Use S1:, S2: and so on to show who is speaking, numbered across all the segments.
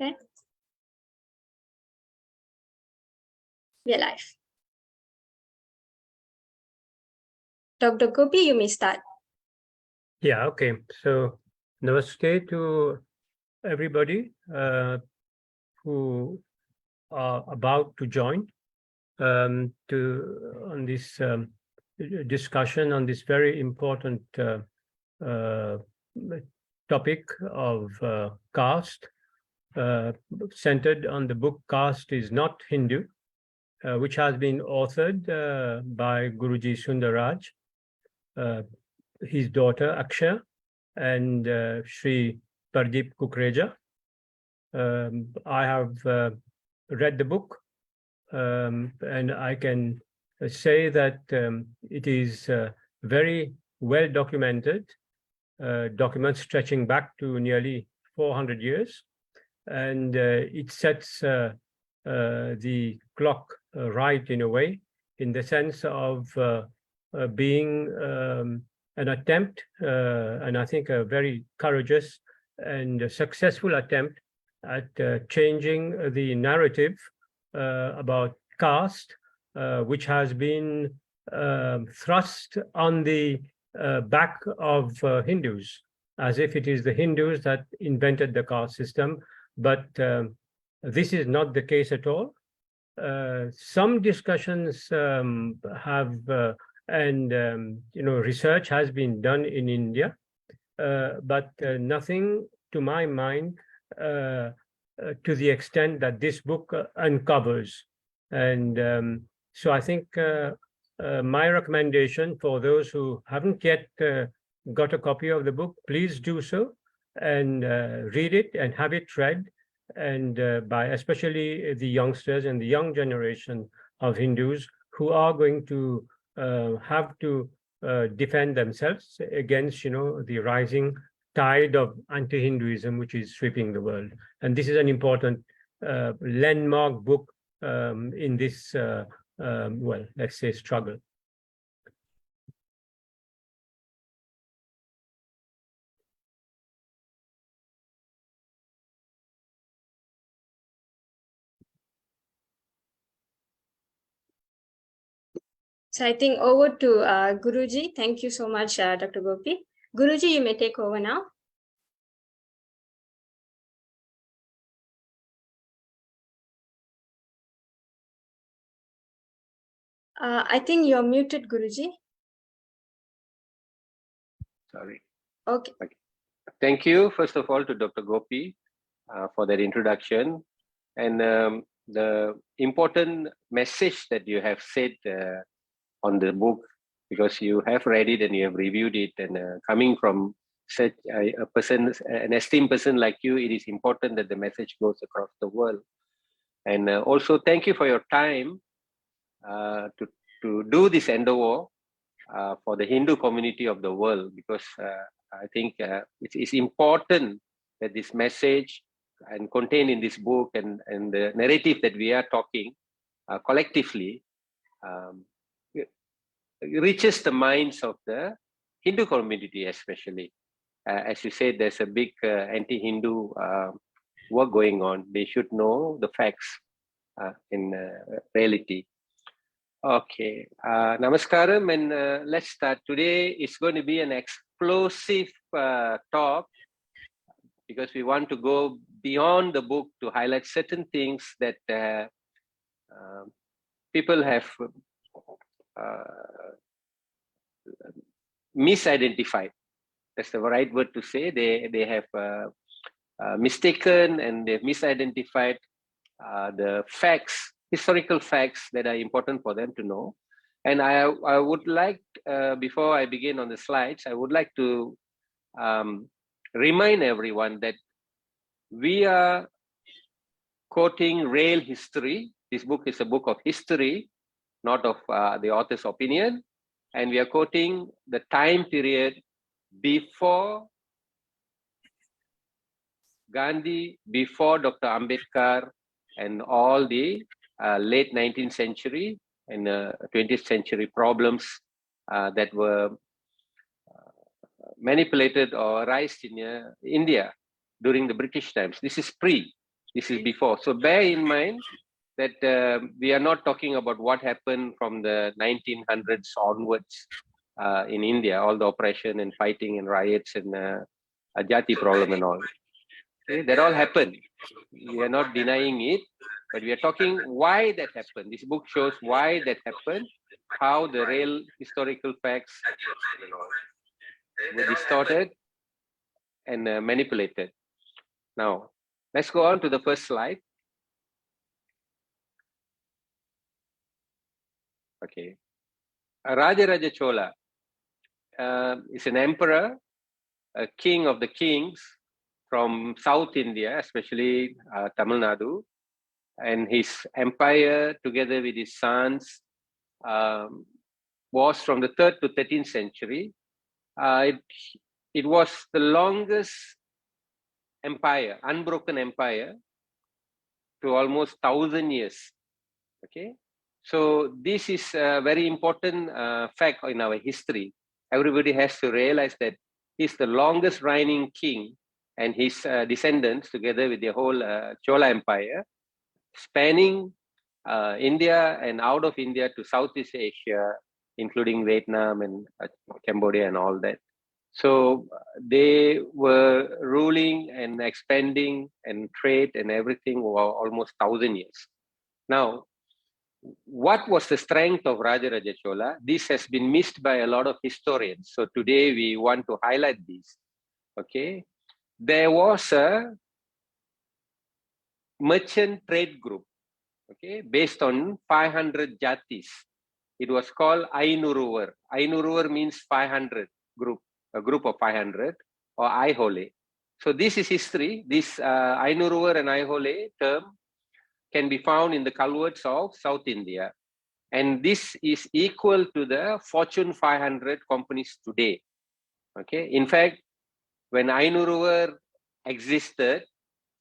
S1: Okay. We are live. Dr. Gopee, you may start.
S2: Yeah, okay. So, namaste to everybody who are about to join on this discussion on this very important uh, topic of caste, centered on the book Caste is Not Hindu, which has been authored by Guruji Sundara Raj, his daughter Aykshya, and Sri Pardip Kukreja. I have read the book, and I can say that it is very well documented, documents stretching back to nearly 400 years, and it sets the clock right in a way, in the sense of being an attempt, and I think a very courageous and a successful attempt at changing the narrative about caste, which has been thrust on the back of Hindus, as if it is the Hindus that invented the caste system. But this is not the case at all. Some discussions have research has been done in India, but nothing, to my mind, to the extent that this book uncovers. And so I think my recommendation for those who haven't yet got a copy of the book, please do so and read it and have it read, and by especially the youngsters and the young generation of Hindus who are going to have to defend themselves against, the rising tide of anti-Hinduism which is sweeping the world. And this is an important landmark book in this, well, let's say, struggle.
S1: So I think over to Guruji. Thank you so much, Dr. Gopee. Guruji, you may take over now. I think you're muted, Guruji.
S3: Sorry.
S1: Okay.
S3: Thank you, first of all, to Dr. Gopee for that introduction. And the important message that you have said on the book, because you have read it and you have reviewed it, and coming from such a person, an esteemed person like you, it is important that the message goes across the world. And also thank you for your time to do this endeavor for the Hindu community of the world, because I think it is important that this message and contained in this book and the narrative that we are talking collectively reaches the minds of the Hindu community, especially. As you said, there's a big anti-Hindu work going on. They should know the facts in reality. Okay, namaskaram, and let's start. Today it's going to be an explosive talk, because we want to go beyond the book to highlight certain things that people have misidentified. That's the right word to say. They have mistaken and they've misidentified the facts, historical facts that are important for them to know. And I would like, before I begin on the slides, I would like to remind everyone that we are quoting real history. This book is a book of history, not of the author's opinion. And we are quoting the time period before Gandhi, before Dr. Ambedkar, and all the late 19th century and 20th century problems that were manipulated or raised in India during the British times. This is pre. This is before. So bear in mind that we are not talking about what happened from the 1900s onwards in India, all the oppression and fighting and riots and a Jati problem and all. Okay, that all happened. We are not denying it, but we are talking why that happened. This book shows why that happened, how the real historical facts were distorted and manipulated. Now, let's go on to the first slide. Okay. Raja Chola is an emperor, a king of the kings from South India, especially Tamil Nadu, and his empire, together with his sons, was from the 3rd to 13th century. It was the longest empire, unbroken empire, to almost 1,000 years. Okay, so this is a very important fact in our history. Everybody has to realize that he's the longest reigning king, and his descendants, together with the whole Chola Empire, spanning India and out of India to Southeast Asia, including Vietnam and Cambodia and all that. So they were ruling and expanding and trade and everything for almost 1,000 years. Now, what was the strength of Raja Chola? This has been missed by a lot of historians. So today we want to highlight this. Okay, there was a merchant trade group, okay, based on 500 jatis. It was called Ainuruvar. Ainuruvar means 500 group, a group of 500, or Aihole. So this is history. This Ainuruvar and Aihole term can be found in the culverts of South India. And this is equal to the Fortune 500 companies today. Okay. In fact, when Ainuruvar existed,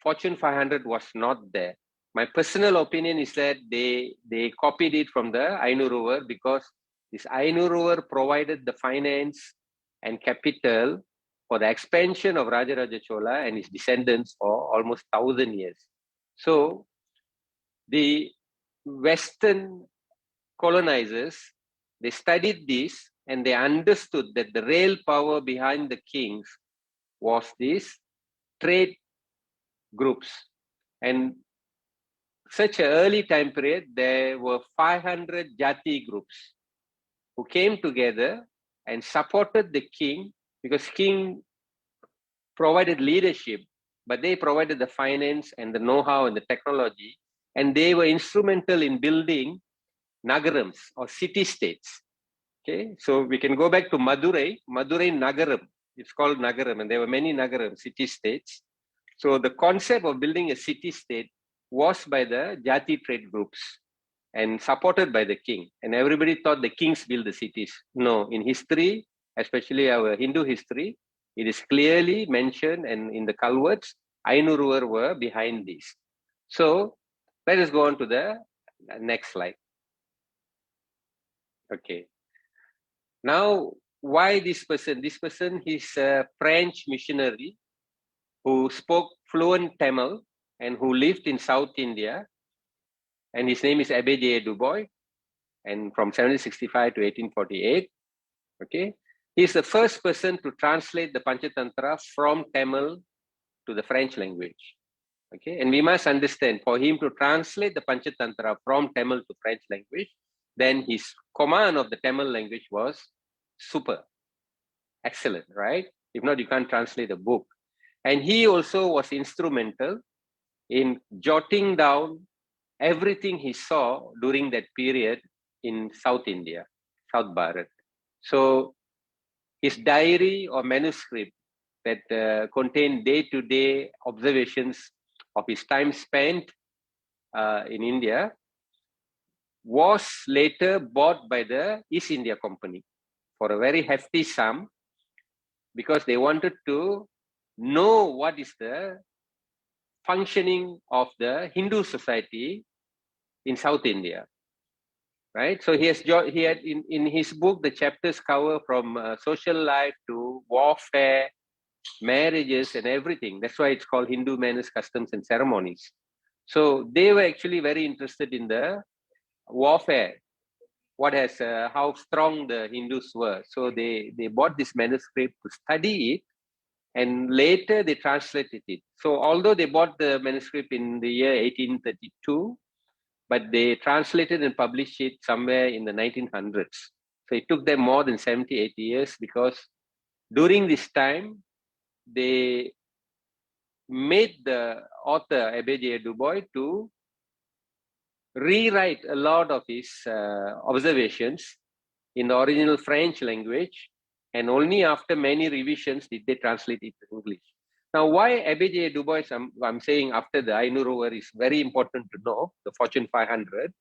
S3: Fortune 500 was not there. My personal opinion is that they copied it from the Ainuruvar, because this Ainuruvar provided the finance and capital for the expansion of Raja Chola and his descendants for almost 1,000 years. So the Western colonizers, they studied this and they understood that the real power behind the kings was these trade groups. And such an early time period, there were 500 Jati groups who came together and supported the king, because king provided leadership, but they provided the finance and the know-how and the technology, and they were instrumental in building nagarams or city-states. Okay, so we can go back to Madurai Nagaram. It's called Nagaram, and there were many Nagaram, city-states. So the concept of building a city-state was by the Jati trade groups and supported by the king. And everybody thought the kings built the cities. No, in history, especially our Hindu history, it is clearly mentioned, and in the culverts, Ainuruvar were behind this. So let us go on to the next slide. Okay. Now, why this person? This person is a French missionary who spoke fluent Tamil and who lived in South India. And his name is Abbe Du Bois, and from 1765 to 1848. Okay. He's the first person to translate the Panchatantra from Tamil to the French language. Okay. And we must understand, for him to translate the Panchatantra from Tamil to French language, then his command of the Tamil language was super, excellent, right? If not, you can't translate a book. And he also was instrumental in jotting down everything he saw during that period in South India, South Bharat. So his diary or manuscript that contained day-to-day observations of his time spent in India was later bought by the East India Company for a very hefty sum, because they wanted to know what is the functioning of the Hindu society in South India, right? So he had in his book, the chapters cover from social life to warfare, marriages and everything. That's why it's called Hindu Manners, Customs and Ceremonies. So they were actually very interested in the warfare, how strong the Hindus were. So they bought this manuscript to study it, and later they translated it. So although they bought the manuscript in the year 1832, but they translated and published it somewhere in the 1900s. So it took them more than 70, 80 years, because during this time, they made the author, Ambedkar Du Bois, to rewrite a lot of his observations in the original French language, and only after many revisions did they translate it to English. Now, why Ambedkar Du Bois, I'm saying after the Ainu Rover, is very important to know, the Fortune 500,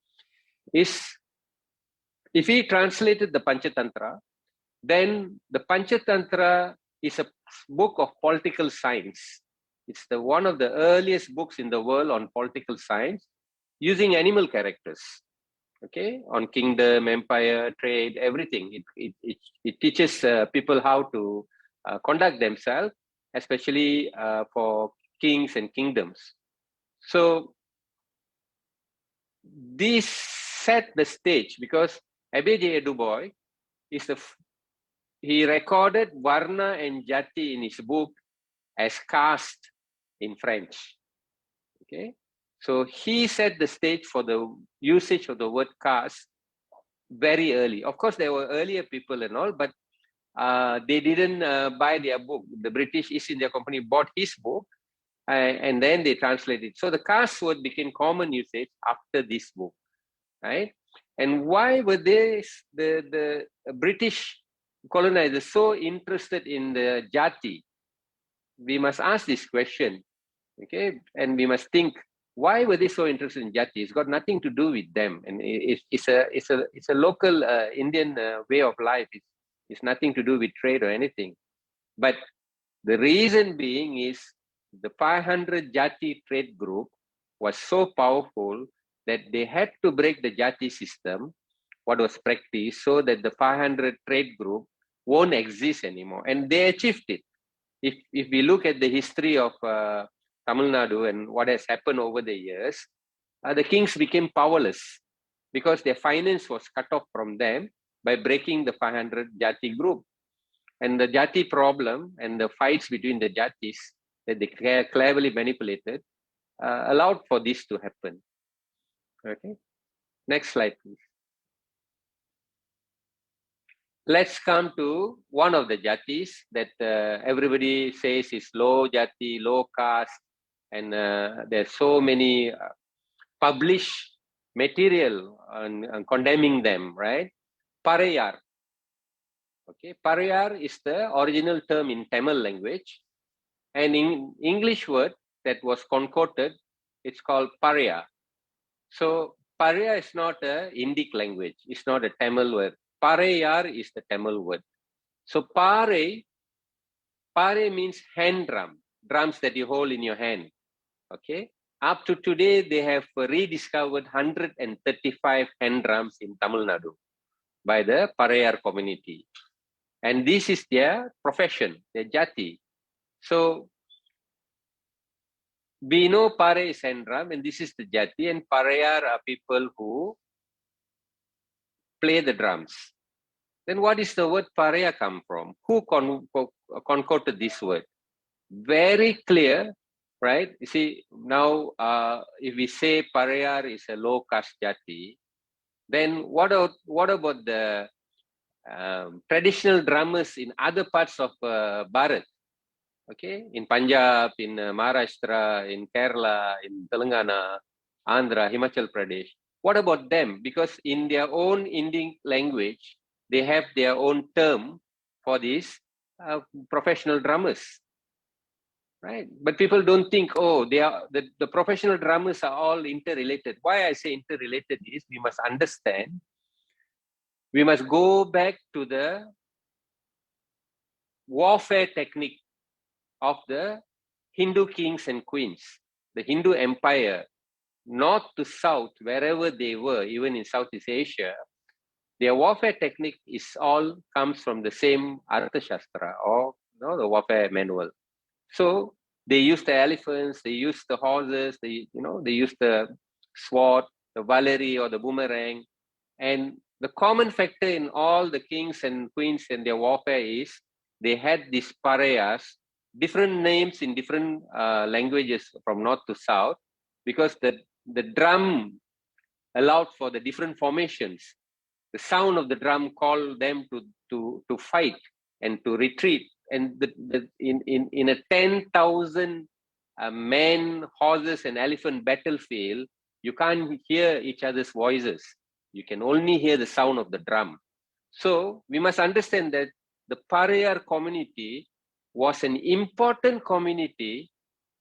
S3: is if he translated the Panchatantra, then the Panchatantra is a book of political science. It's one of the earliest books in the world on political science, using animal characters, okay, on kingdom, empire, trade, everything. It teaches people how to conduct themselves, especially for kings and kingdoms. So this set the stage, because Ambedkar Du Bois he recorded Varna and Jati in his book as caste in French. Okay, so he set the stage for the usage of the word caste very early. Of course, there were earlier people and all, but they didn't buy their book. The British East India Company bought his book, and then they translated. So the caste word became common usage after this book, right? And why were the British colonizers so interested in the Jati? We must ask this question, okay? And we must think, why were they so interested in Jati? It's got nothing to do with them, and it's a local Indian way of life. It's nothing to do with trade or anything. But the reason being is the 500 Jati trade group was so powerful that they had to break the Jati system, what was practiced, so that the 500 trade group won't exist anymore. And they achieved it. If we look at the history of Tamil Nadu and what has happened over the years, the kings became powerless because their finance was cut off from them by breaking the 500 Jati group. And the Jati problem and the fights between the Jatis that they cleverly manipulated allowed for this to happen. Okay, next slide, please. Let's come to one of the Jatis that everybody says is low Jati, low caste, and there's so many published material on condemning them, right? Parayar. Okay, Parayar is the original term in Tamil language, and in English word that was concorded, it's called Paraya. So Paraya is not a Indic language. It's not a Tamil word. Parayar is the Tamil word. So Pare means hand drum, drums that you hold in your hand. Okay. Up to today, they have rediscovered 135 hand drums in Tamil Nadu by the Parayar community. And this is their profession, their Jati. So we know Pare is hand drum, and this is the Jati, and Parayar are people who play the drums. Then what is the word Paraya come from? Who concocted this word? Very clear, right? You see, now if we say Parayar is a low caste Jati, then what about the traditional drummers in other parts of Bharat? Okay, in Punjab, in Maharashtra, in Kerala, in Telangana, Andhra, Himachal Pradesh. What about them? Because in their own Indian language, they have their own term for these professional drummers, right? But people don't think, oh, they are the professional drummers are all interrelated. Why I say interrelated is we must understand, we must go back to the warfare technique of the Hindu kings and queens, the Hindu empire, north to south, wherever they were, even in Southeast Asia. Their warfare technique is all comes from the same Artha Shastra, or the warfare manual. So They used the elephants, they used the horses, they used the sword, the Valerie or the boomerang. And the common factor in all the kings and queens and their warfare is they had these pariahs, different names in different languages from north to south, because the drum allowed for the different formations. The sound of the drum called them to fight and to retreat. And in a 10,000 men, horses, and elephant battlefield, you can't hear each other's voices. You can only hear the sound of the drum. So we must understand that the pariah community was an important community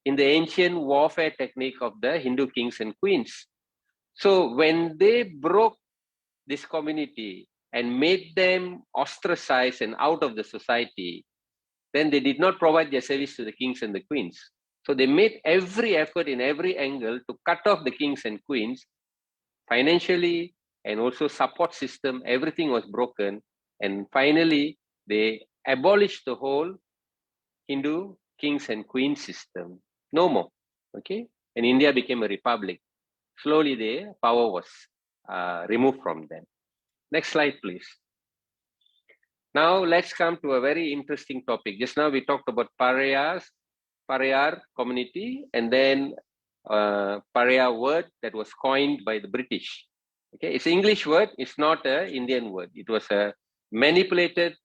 S3: in the ancient warfare technique of the Hindu kings and queens. So when they broke this community and made them ostracized and out of the society, then they did not provide their service to the kings and the queens. So they made every effort in every angle to cut off the kings and queens financially, and also support system. Everything was broken. And finally, they abolished the whole Hindu kings and queens system. No more. Okay. And India became a republic. Slowly, their power was removed from them. Next slide, please. Now, let's come to a very interesting topic. Just now, we talked about pariah community, and then pariah word that was coined by the British. Okay, it's an English word. It's not an Indian word. It was manipulated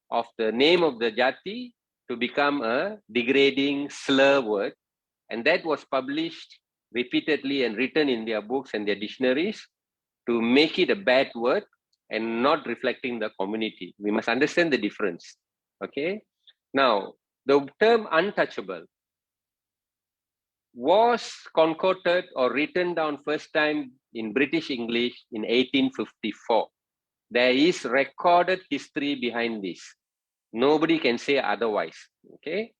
S3: of the name of the jati to become a degrading slur word. And that was published repeatedly and written in their books and their dictionaries to make it a bad word and not reflecting the community. We must understand the difference. Okay. Now, the term untouchable was concocted or written down first time in British English in 1854. There is recorded history behind this. Nobody can say otherwise. Okay.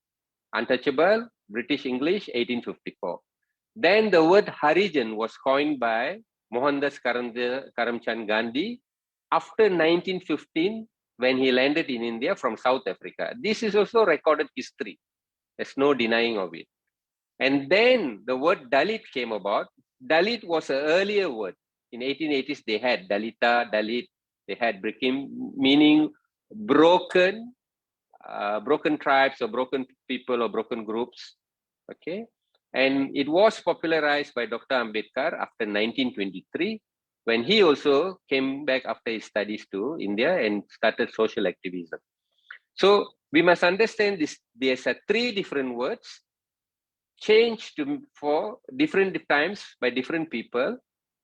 S3: Untouchable, British English, 1854. Then the word Harijan was coined by Mohandas Karamchand Gandhi after 1915, when he landed in India from South Africa. This is also recorded history. There's no denying of it. And then the word Dalit came about. Dalit was an earlier word. In 1880s, they had Dalita, Dalit. They had meaning broken, broken tribes or broken people or broken groups. Okay. And it was popularized by Dr. Ambedkar after 1923, when he also came back after his studies to India and started social activism. So we must understand this. There's three different words changed for different times by different people,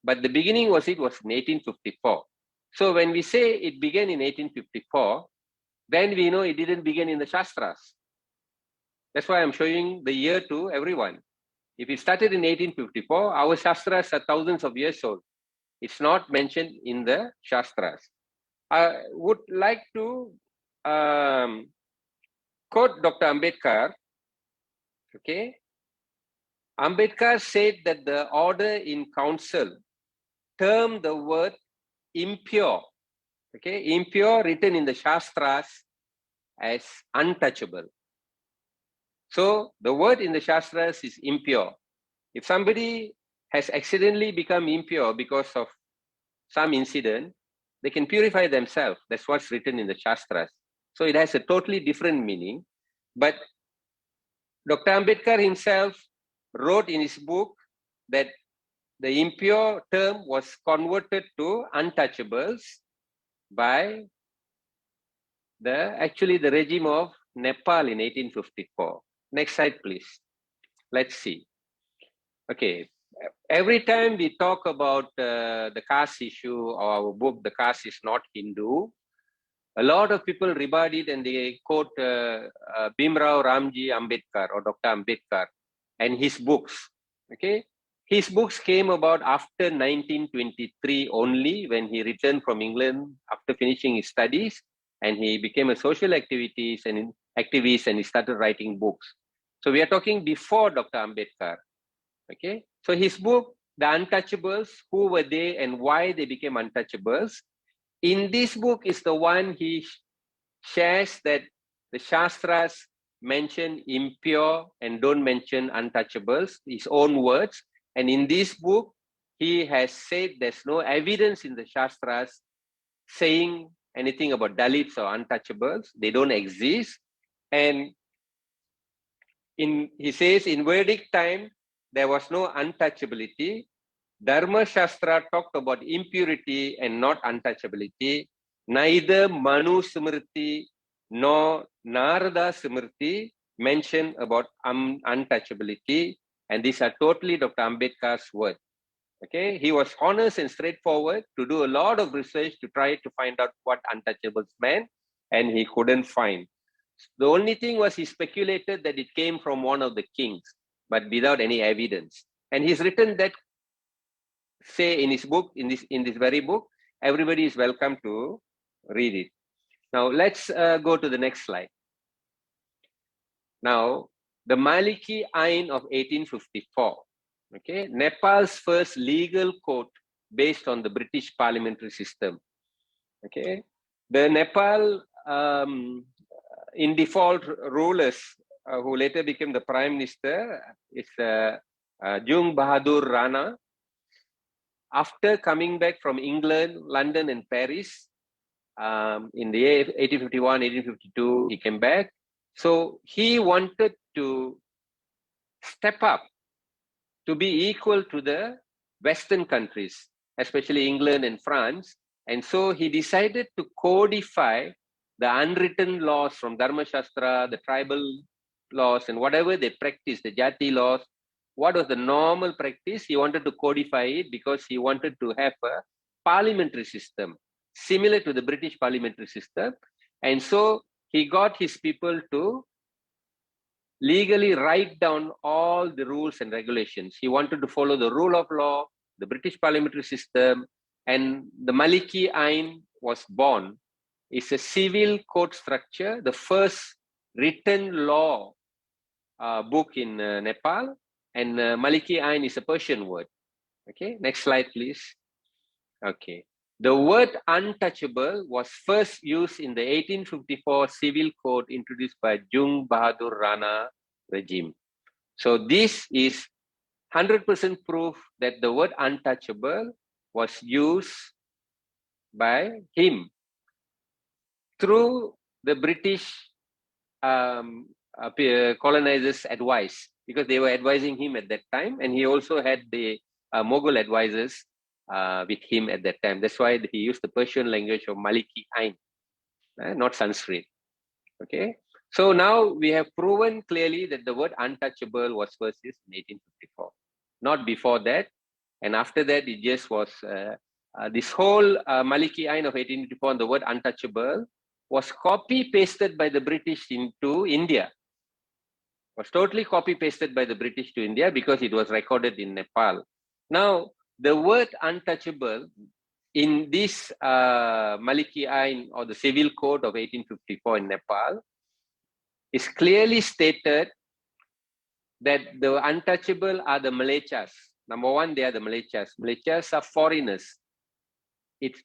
S3: but the beginning was in 1854. So when we say it began in 1854, then we know it didn't begin in the Shastras. That's why I'm showing the year to everyone. If it started in 1854, our Shastras are thousands of years old. It's not mentioned in the Shastras. I would like to quote Dr. Ambedkar. Okay. Ambedkar said that the order in council termed the word impure. Okay. Impure, written in the Shastras as untouchable. So the word in the Shastras is impure. If somebody has accidentally become impure because of some incident, they can purify themselves. That's what's written in the Shastras. So it has a totally different meaning. But Dr. Ambedkar himself wrote in his book that the impure term was converted to untouchables by the regime of Nepal in 1854. Next slide, please. Let's see. Okay. Every time we talk about the caste issue or our book, The Caste is Not Hindu, a lot of people rebut it and they quote Bhimrao Ramji Ambedkar or Dr. Ambedkar and his books. Okay. His books came about after 1923 only, when he returned from England after finishing his studies, and he became a social activist and he started writing books. So we are talking before Dr. Ambedkar. Okay. So his book, The Untouchables, who were they and why they became untouchables, in this book is the one he shares that the Shastras mention impure and don't mention untouchables, his own words. And in this book, he has said there's no evidence in the Shastras saying anything about Dalits or untouchables. They don't exist. And he says in Vedic time, there was no untouchability. Dharma Shastra talked about impurity and not untouchability. Neither Manu Smriti nor Narada Smriti mention about untouchability. And these are totally Dr. Ambedkar's words. Okay, he was honest and straightforward to do a lot of research to try to find out what untouchables meant, and he couldn't find. The only thing was he speculated that it came from one of the kings, but without any evidence. And he's written that, say in his book, in this very book, everybody is welcome to read it. Now let's go to the next slide. Now, the Maliki Ain of 1854. Okay, Nepal's first legal code based on the British parliamentary system. Okay, the Nepal in default rulers who later became the prime minister is Jung Bahadur Rana. After coming back from England, London, and Paris in the year 1851, 1852, he came back. So he wanted to step up to be equal to the Western countries, especially England and France. And so he decided to codify the unwritten laws from Dharma Shastra, the tribal laws, and whatever they practice, the Jati laws, what was the normal practice, he wanted to codify it because he wanted to have a parliamentary system, similar to the British parliamentary system. And so he got his people to legally write down all the rules and regulations. He wanted to follow the rule of law, the British parliamentary system, and the Maliki Ain was born. It's a civil code structure, the first written law book in Nepal, and Maliki Ain is a Persian word. Okay, next slide, please. Okay, the word untouchable was first used in the 1854 civil code introduced by Jung Bahadur Rana regime. So this is 100% proof that the word untouchable was used by him through the British colonizers' advice, because they were advising him at that time, and he also had the Mughal advisors with him at that time. That's why he used the Persian language of Maliki Ain, not Sanskrit. Okay, so now we have proven clearly that the word untouchable was first used in 1854, not before that. And after that, it just was this whole Maliki Ain of 1854, and the word untouchable was copy-pasted by the British into India. Was totally copy-pasted by the British to India because it was recorded in Nepal. Now, the word untouchable in this Maliki Ain, or the Civil Code of 1854 in Nepal, is clearly stated that the untouchable are the Mlechas. Number one, they are the Mlechas. Mlechas are foreigners. It's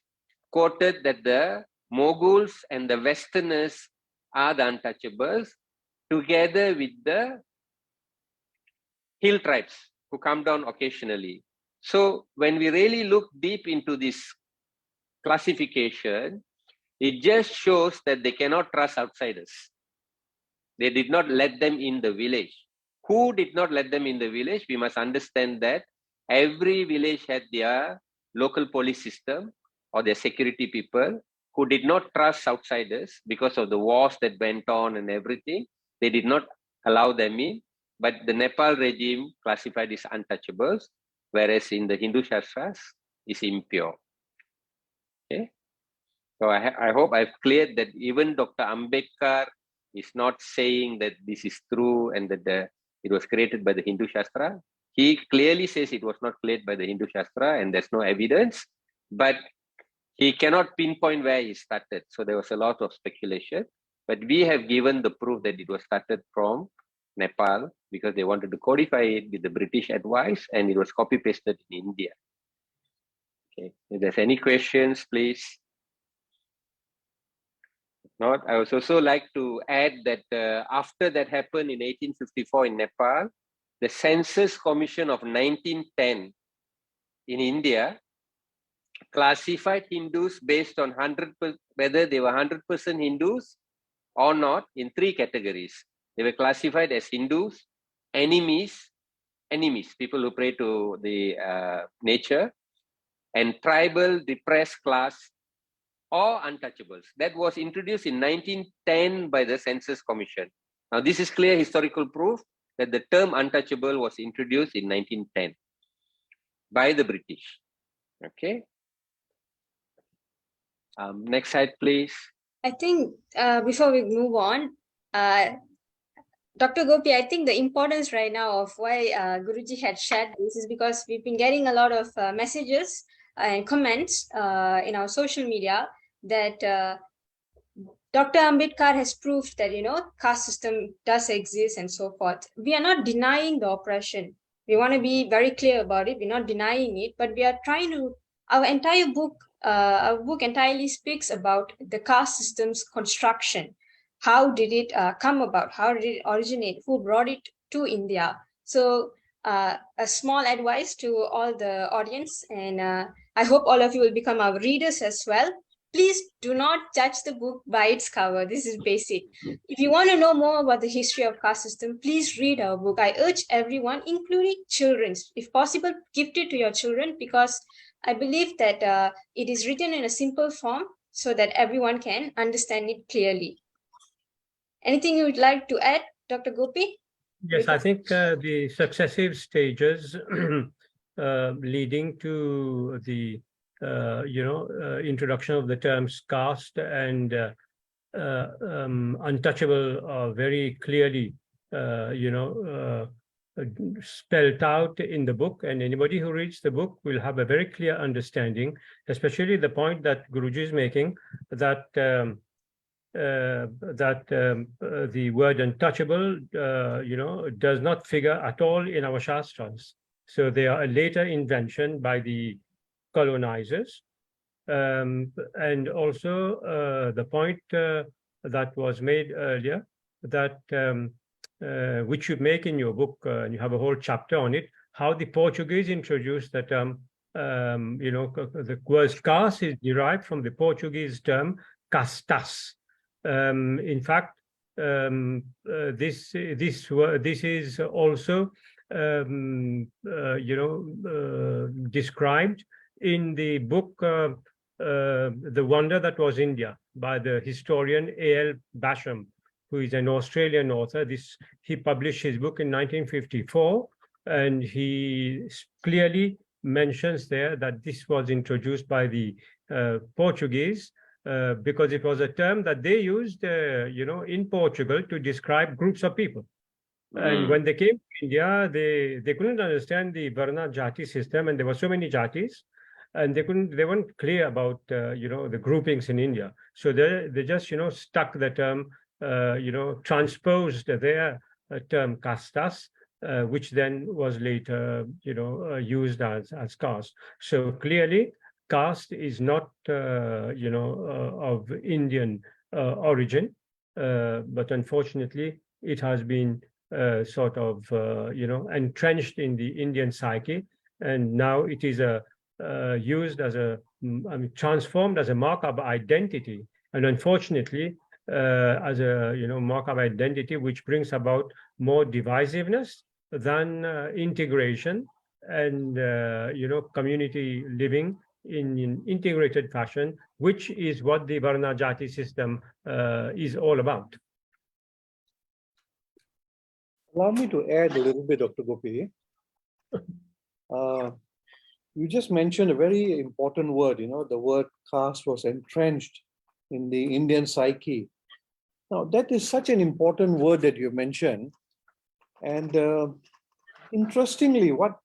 S3: quoted that the Moguls and the Westerners are the untouchables, together with the hill tribes who come down occasionally. So when we really look deep into this classification, it just shows that they cannot trust outsiders. They did not let them in the village. Who did not let them in the village? We must understand that every village had their local police system or their security people who did not trust outsiders because of the wars that went on and everything. They did not allow them in, but the Nepal regime classified as untouchables, whereas in the Hindu Shastras is impure. Okay, so I hope I've cleared that even Dr. Ambedkar is not saying that this is true and that it was created by the Hindu Shastra. He clearly says it was not created by the Hindu Shastra and there's no evidence, but he cannot pinpoint where he started. So there was a lot of speculation, but we have given the proof that it was started from Nepal because they wanted to codify it with the British advice, and it was copy-pasted in India. Okay, if there's any questions, please. not. I would also like to add that after that happened in 1854 in Nepal, the Census Commission of 1910 in India classified Hindus based on whether they were 100% Hindus or not in 3 categories. They were classified as Hindus, enemies, people who pray to the nature, and tribal depressed class or untouchables. That was introduced in 1910 by the Census Commission. Now, this is clear historical proof that the term untouchable was introduced in 1910 by the British. Okay. Next slide, please.
S1: I think before we move on, Dr. Gopi, I think the importance right now of why Guruji had shared this is because we've been getting a lot of messages and comments in our social media that Dr. Ambedkar has proved that, caste system does exist and so forth. We are not denying the oppression. We want to be very clear about it. We're not denying it, but we are trying to, our book entirely speaks about the caste system's construction. How did it come about? How did it originate? Who brought it to India? So a small advice to all the audience, and I hope all of you will become our readers as well. Please do not judge the book by its cover. This is basic. If you want to know more about the history of caste system, please read our book. I urge everyone, including children, if possible, gift it to your children, because I believe that it is written in a simple form so that everyone can understand it clearly. Anything you would like to add, Dr. Gopi?
S2: Yes, I think the successive stages leading to the introduction of the terms caste and untouchable are very clearly spelled out in the book, and anybody who reads the book will have a very clear understanding, especially the point that Guruji is making, that the word untouchable does not figure at all in our Shastras. So they are a later invention by the colonizers. And also the point that was made earlier, that which you make in your book, and you have a whole chapter on it, how the Portuguese introduced the term, the word caste is derived from the Portuguese term castas. In fact, this is also described in the book The Wonder That Was India by the historian A.L. Basham, who is an Australian author. He published his book in 1954, and he clearly mentions there that this was introduced by the Portuguese because it was a term that they used in Portugal to describe groups of people. And when they came to India, they couldn't understand the Varna Jati system, and there were so many Jatis, and they weren't clear about the groupings in India. So they just stuck the term, transposed their term castas, which then was later used as caste. So clearly, caste is not of Indian origin, but unfortunately, it has been sort of entrenched in the Indian psyche, and now it is used as transformed as a mark of identity, and unfortunately as a mark of identity which brings about more divisiveness than integration and community living in an integrated fashion, which is what the Varna Jati system is all about.
S4: Allow me to add a little bit, Dr. Gopi. You just mentioned a very important word, the word caste was entrenched in the Indian psyche. Now, that is such an important word that you mentioned. And interestingly, what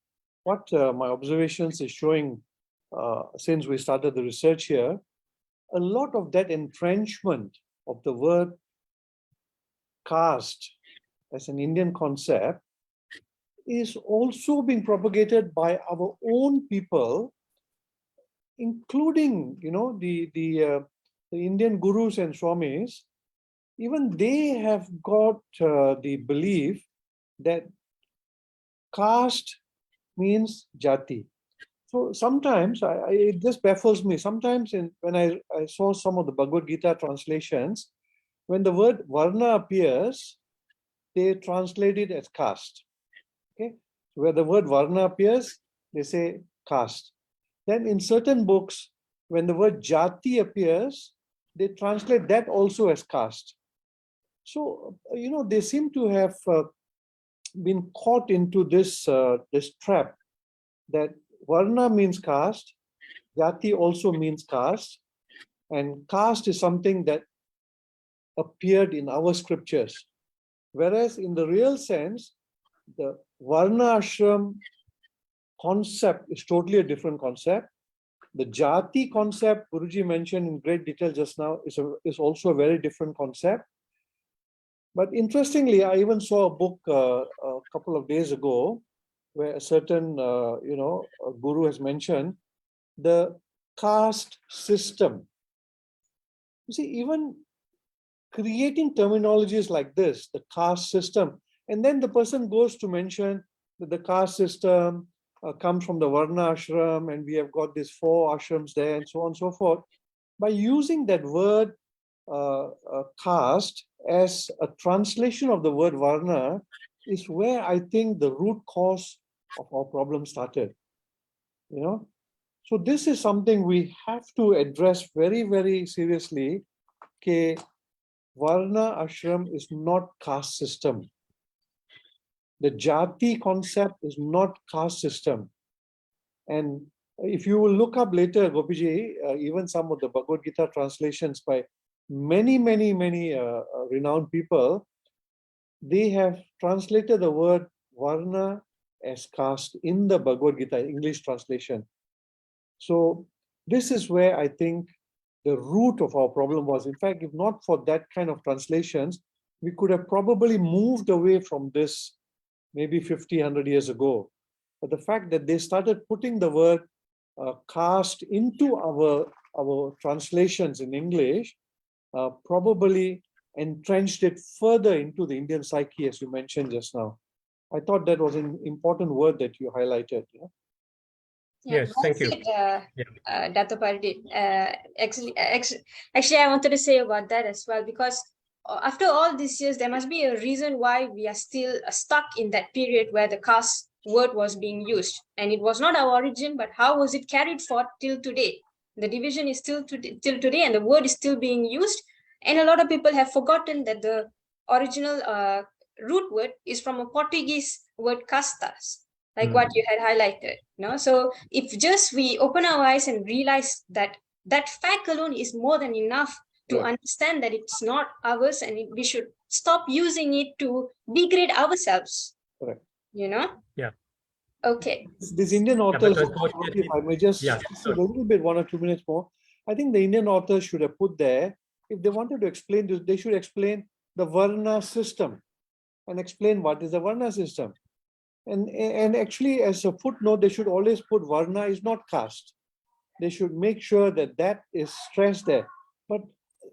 S4: my observations is showing since we started the research here, a lot of that entrenchment of the word caste as an Indian concept is also being propagated by our own people, including the the Indian gurus and swamis, even they have got the belief that caste means jati. So sometimes it just baffles me. Sometimes when I saw some of the Bhagavad Gita translations, when the word varna appears, they translate it as caste. Okay, where the word varna appears, they say caste. Then in certain books, when the word jati appears, they translate that also as caste. So they seem to have been caught into this trap that varna means caste, jati also means caste, and caste is something that appeared in our scriptures. Whereas in the real sense, the varna ashram concept is totally a different concept. The jati concept Guruji mentioned in great detail just now is also a very different concept. But interestingly, I even saw a book a couple of days ago where a certain a guru has mentioned the caste system. You see, even creating terminologies like this, the caste system, and then the person goes to mention that the caste system comes from the varna ashram, and we have got these 4 ashrams there, and so on and so forth. By using that word caste as a translation of the word varna is where I think the root cause of our problem started. So this is something we have to address very, very seriously. Okay, varna ashram is not caste system. The jati concept is not caste system. And if you will look up later, Gopiji, even some of the Bhagavad Gita translations by many renowned people, they have translated the word varna as caste in the Bhagavad Gita, English translation. So this is where I think the root of our problem was. In fact, if not for that kind of translations, we could have probably moved away from this maybe 50, 100 years ago. But the fact that they started putting the word caste into our translations in English probably entrenched it further into the Indian psyche, as you mentioned just now. I thought that was an important word that you highlighted.
S2: Yes, thank you.
S1: Dato Pardip. Actually, I wanted to say about that as well, because after all these years, there must be a reason why we are still stuck in that period where the caste word was being used. And it was not our origin, but how was it carried forth till today? The division is still till today, and the word is still being used. And a lot of people have forgotten that the original root word is from a Portuguese word castas, like what you had highlighted. So if just we open our eyes and realize that that fact alone is more than enough to understand that it's not ours, and we should stop using it to degrade ourselves.
S4: Correct.
S2: Yeah.
S1: Okay.
S4: These Indian authors, if I may just a little bit, 1 or 2 minutes more. I think the Indian authors should have put there, if they wanted to explain this, they should explain the varna system and explain what is the varna system. And actually, as a footnote, they should always put varna is not caste. They should make sure that that is stressed there. But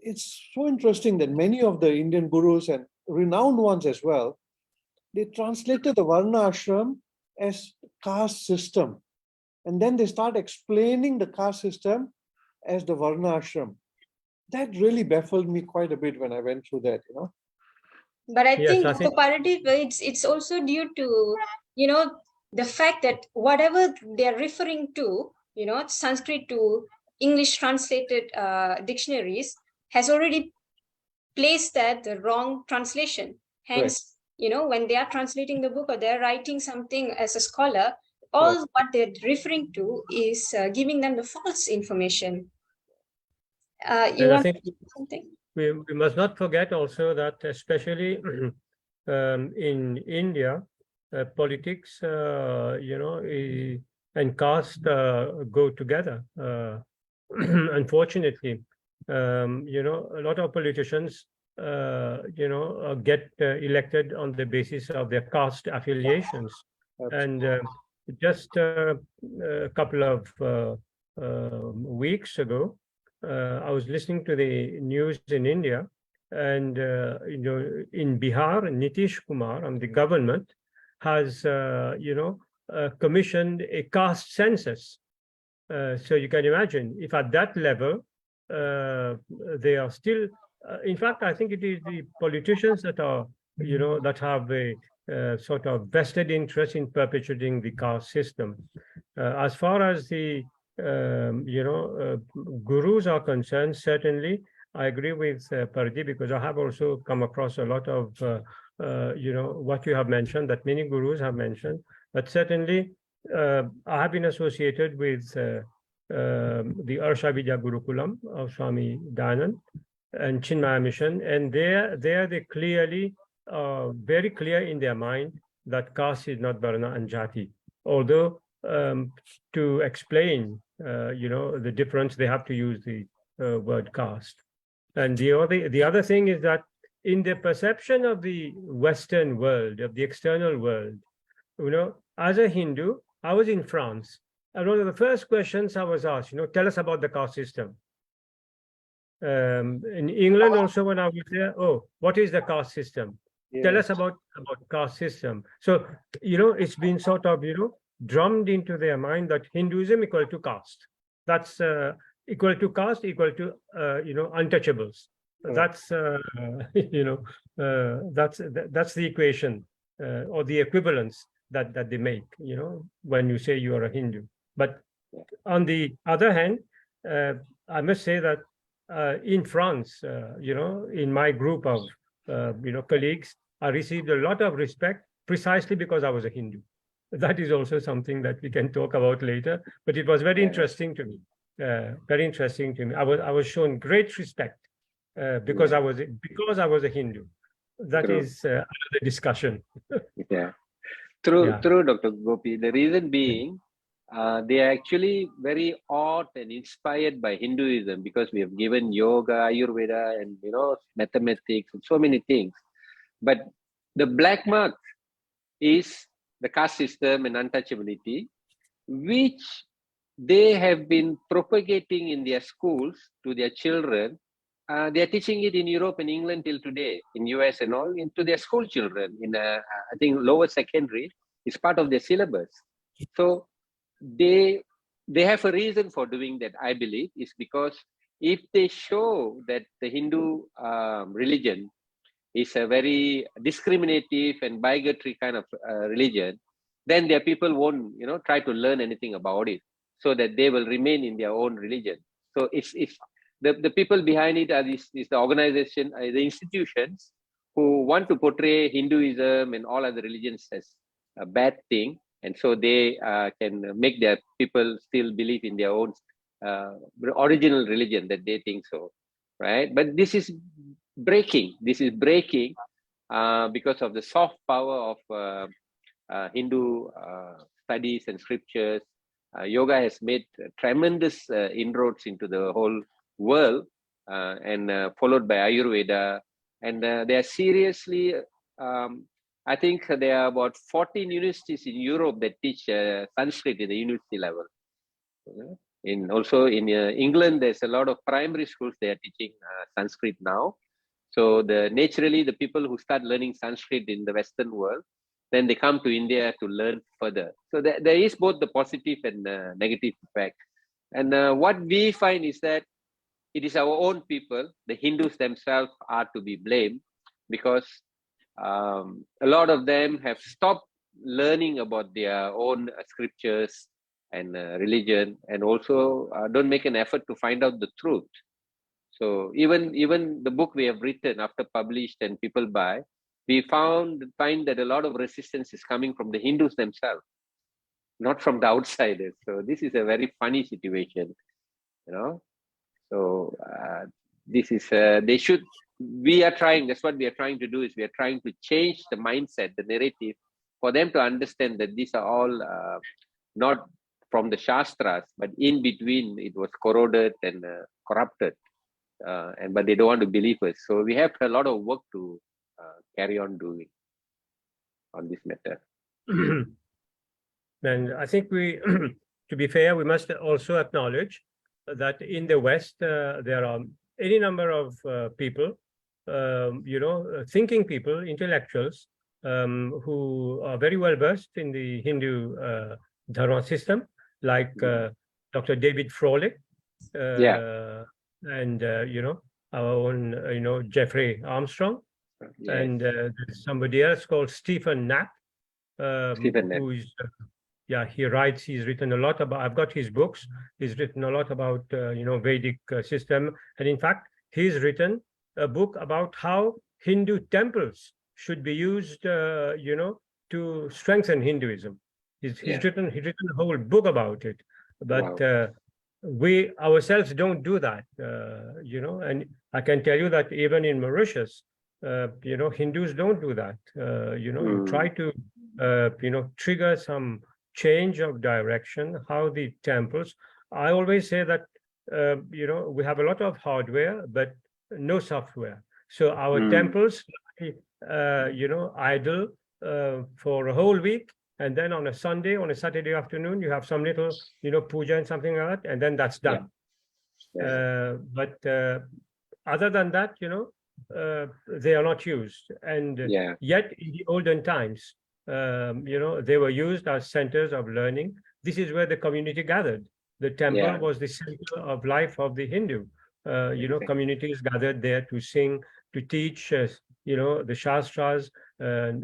S4: it's so interesting that many of the Indian gurus and renowned ones as well, they translated the varna ashram as caste system. And then they start explaining the caste system as the varna ashram. That really baffled me quite a bit when I went through that,
S1: But I think it's also due to, the fact that whatever they're referring to, Sanskrit to English translated dictionaries has already placed that the wrong translation. Hence, when they are translating the book or they're writing something as a scholar, all what they're referring to is giving them the false information. You want to say something?
S2: We must not forget also that especially in India, politics, and caste go together. Unfortunately, a lot of politicians, get elected on the basis of their caste affiliations. Absolutely. And just a couple of weeks ago, I was listening to the news in India, and in Bihar, Nitish Kumar, the government has commissioned a caste census. So you can imagine if at that level they are still. In fact, I think it is the politicians that are that have a sort of vested interest in perpetuating the caste system. As far as the gurus are concerned, certainly I agree with Pardip, because I have also come across a lot of what you have mentioned, that many gurus have mentioned. But certainly, I have been associated with the Arsha Vidya Gurukulam of Swami Dayanand and Chinmaya Mission, and there they clearly, very clear in their mind that caste is not Varna and Jati. Although to explain, the difference, they have to use the word caste. And the other thing is that in the perception of the Western world, of the external world, as a Hindu, I was in France, and one of the first questions I was asked, tell us about the caste system. In England also, when I was there, what is the caste system? Yeah. Tell us about caste system. So, it's been sort of, drummed into their mind that Hinduism equal to caste. That's equal to caste, equal to, untouchables. That's, that's the equation or the equivalence that they make, when you say you are a Hindu. But on the other hand, I must say that in France, in my group of, colleagues, I received a lot of respect precisely because I was a Hindu. That is also something that we can talk about later, but it was very interesting to me. Very interesting to me. I was shown great respect because I was a Hindu. That is another discussion.
S3: True, Dr. Gopee. The reason being, they are actually very awed and inspired by Hinduism, because we have given yoga, Ayurveda, and mathematics and so many things. But the black mark is the caste system and untouchability, which they have been propagating in their schools to their children. They are teaching it in Europe and England till today, in US and all, into their school children. In I think lower secondary, it's part of their syllabus. So they have a reason for doing that, I believe, is because if they show that the Hindu religion is a very discriminative and bigotry kind of religion, then their people won't, try to learn anything about it, so that they will remain in their own religion. So it's the people behind it are the organization, the institutions who want to portray Hinduism and all other religions as a bad thing, and so they can make their people still believe in their own original religion that they think so, right? But this is breaking. This is breaking because of the soft power of Hindu studies and scriptures. Yoga has made tremendous inroads into the whole world, and followed by Ayurveda. And they are seriously, I think there are about 14 universities in Europe that teach Sanskrit at the university level. Also in England, there's a lot of primary schools they are teaching Sanskrit now. So naturally, the people who start learning Sanskrit in the Western world, then they come to India to learn further. So there is both the positive and negative effect. And what we find is that it is our own people, the Hindus themselves, are to be blamed, because a lot of them have stopped learning about their own scriptures and religion, and also don't make an effort to find out the truth. So even the book we have written, after published and people buy, we find that a lot of resistance is coming from the Hindus themselves, not from the outsiders. So this is a very funny situation, So this is we are trying. That's what we are trying to do. Is we are trying to change the mindset, the narrative, for them to understand that these are all not from the Shastras, but in between it was corroded and corrupted, but they don't want to believe us. So we have a lot of work to carry on doing on this matter.
S2: And I think to be fair, we must also acknowledge that in the West, there are any number of people, thinking people, intellectuals, who are very well versed in the Hindu Dharma system, like Dr. David Froelich, and our own Jeffrey Armstrong, and there's somebody else called Stephen Knapp, who's he's written a lot about, I've got his books, he's written a lot about Vedic system, and in fact he's written a book about how Hindu temples should be used to strengthen Hinduism. He's written a whole book about it, but we ourselves don't do that, and I can tell you that even in Mauritius, Hindus don't do that. You try to trigger some change of direction, how the temples. I always say that we have a lot of hardware but no software, so our temples idle for a whole week, and then on a Sunday, on a Saturday afternoon, you have some little puja and something like that, and then that's done. But other than that, they are not used, and yet in the olden times, they were used as centers of learning. This is where the community gathered. The temple was the center of life of the Hindu. Communities gathered there to sing, to teach, the Shastras and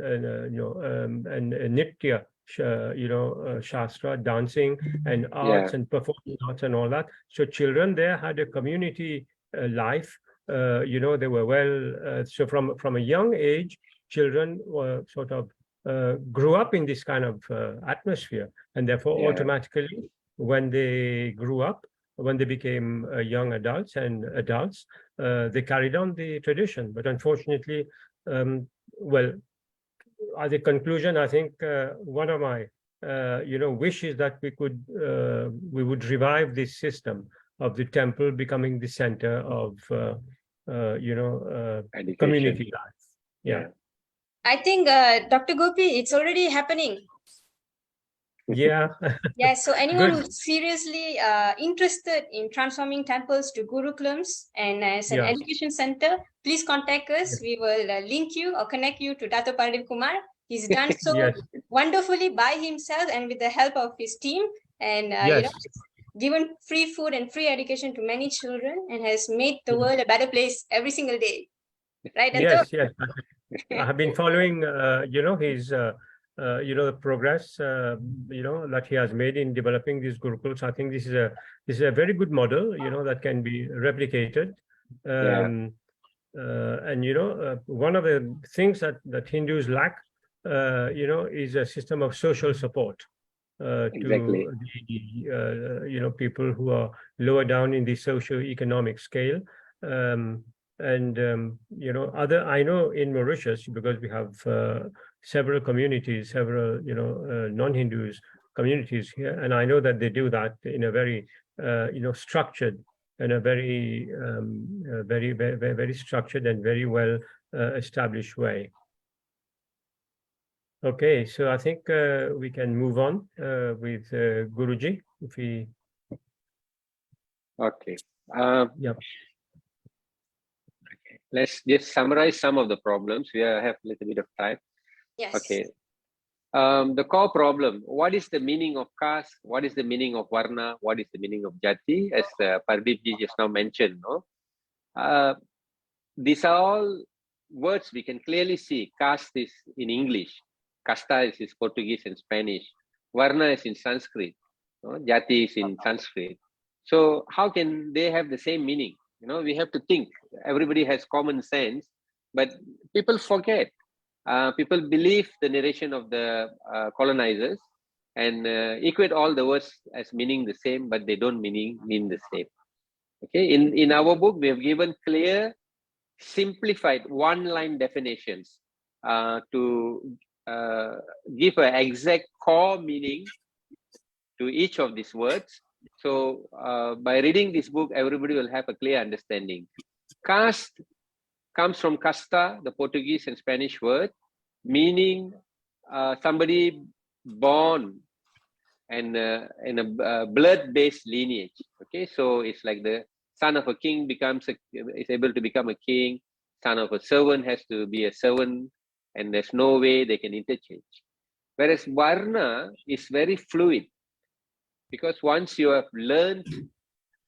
S2: Nitya, Shastra, dancing and arts and performing arts and all that. So children there had a community life. They were well. So from a young age, children were sort of grew up in this kind of atmosphere, and therefore automatically, when they grew up, when they became young adults, they carried on the tradition. But unfortunately, at the conclusion, I think one of my wishes that we would revive this system of the temple becoming the center of community life.
S1: I think Dr. Gopee, it's already happening. So anyone who's seriously interested in transforming temples to gurukulams and as an education center, please contact us. We will link you or connect you to Dato Pardip Kumar. He's done so wonderfully by himself and with the help of his team, and given free food and free education to many children, and has made the world a better place every single day. Right, Dato?
S2: Yes. I have been following his the progress that he has made in developing these gurukuls. I think this is a very good model that can be replicated. And one of the things that Hindus lack is a system of social support to the people who are lower down in the socio-economic scale. I know in Mauritius, because we have several communities, several non-Hindus communities here, and I know that they do that in a very structured and a very very structured and very well established way. Okay, so I think we can move on with Guruji if we.
S3: Okay. Let's just summarize some of the problems. We have a little bit of time.
S1: Yes.
S3: Okay. The core problem, what is the meaning of caste? What is the meaning of varna? What is the meaning of jati? As Pardip ji just now mentioned, these are all words we can clearly see. Caste is in English. Casta is in Portuguese and Spanish. Varna is in Sanskrit. Jati is in Sanskrit. So how can they have the same meaning? We have to think. Everybody has common sense, but people forget. People believe the narration of the colonizers and equate all the words as meaning the same, but they don't mean the same. Okay, in our book, we have given clear, simplified one-line definitions to give an exact core meaning to each of these words. So by reading this book, everybody will have a clear understanding. Caste comes from casta, the Portuguese and Spanish word, meaning somebody born and in a blood-based lineage. Okay, so it's like the son of a king is able to become a king. Son of a servant has to be a servant, and there's no way they can interchange. Whereas Varna is very fluid, because once you have learned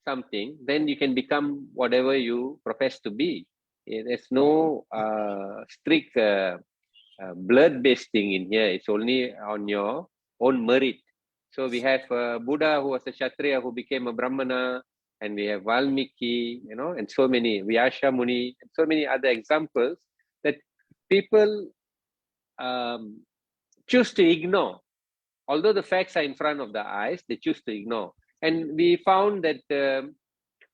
S3: something, then you can become whatever you profess to be. There's no strict blood-based thing in here. It's only on your own merit. So we have Buddha, who was a Kshatriya, who became a Brahmana, and we have Valmiki, and so many, Vyasa Muni, and so many other examples that people choose to ignore. Although the facts are in front of the eyes, they choose to ignore. And we found that